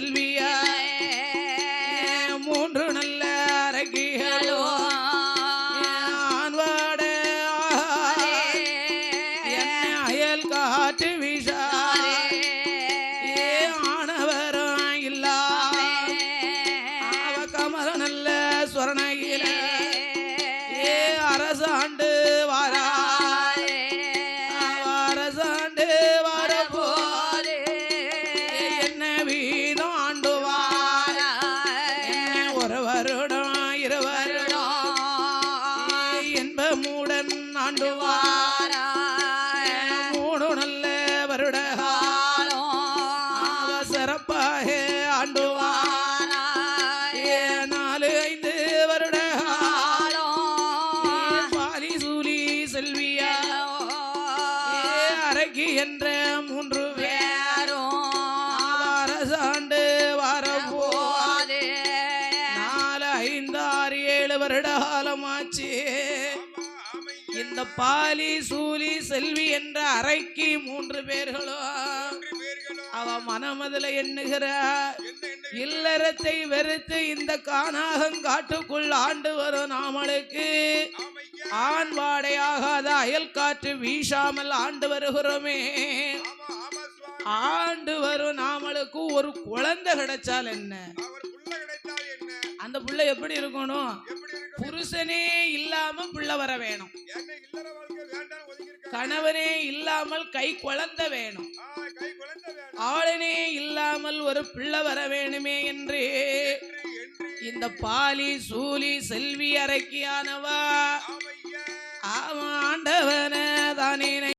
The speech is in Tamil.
செல்வியா மூன்று நல்ல அரகிகளோ ஆண்வாட என்ன அயல் காற்று வீசா ஆனவரும் இல்லா அவ கமல நல்ல ஸ்வர்ணகில அரசாண்டு வாரா அரசாண்டு வார போலே என்ன வீதம் ஆண்டு வாரா ஒரு வருடம் இரு வருடம் என்பமுடன் ஆண்டு வாரா மூணு நல்ல வருட சிறப்பாக ஆண்டு வாரா 4-5 வருட செல்வியா அரக்கி என்ற 3 பேரும் அரசாண்டு வரப்போதே 4, 5, 6, 7 வருட காலமாச்சு. இந்த பாலி சூலி செல்வி என்ற அறைக்கு 3 பேர்களும் அவ மனமதில எண்ணுகிற இல்லறத்தை வெறுத்து இந்த கானாகங்காட்டுக்குள் ஆண்டு வரும் நாமளுக்கு ஆண் வாடையாகாத அயல் காற்று வீசாமல் ஆண்டு வருகிறோமே. ஆண்டு வரும் நாமளுக்கு ஒரு குழந்தை கிடைச்சால் என்ன? அந்த பிள்ளை எப்படி இருக்கணும்? புருஷனே இல்லாம பிள்ளை வர வேணும், கணவனே இல்லாமல் கை குழந்தை வேணும், ஆளனே இல்லாமல் ஒரு பிள்ளை வர வேணுமே என்று இந்த பாலி சூலி செல்வி அரக்கியானவா ஆண்டவன தானே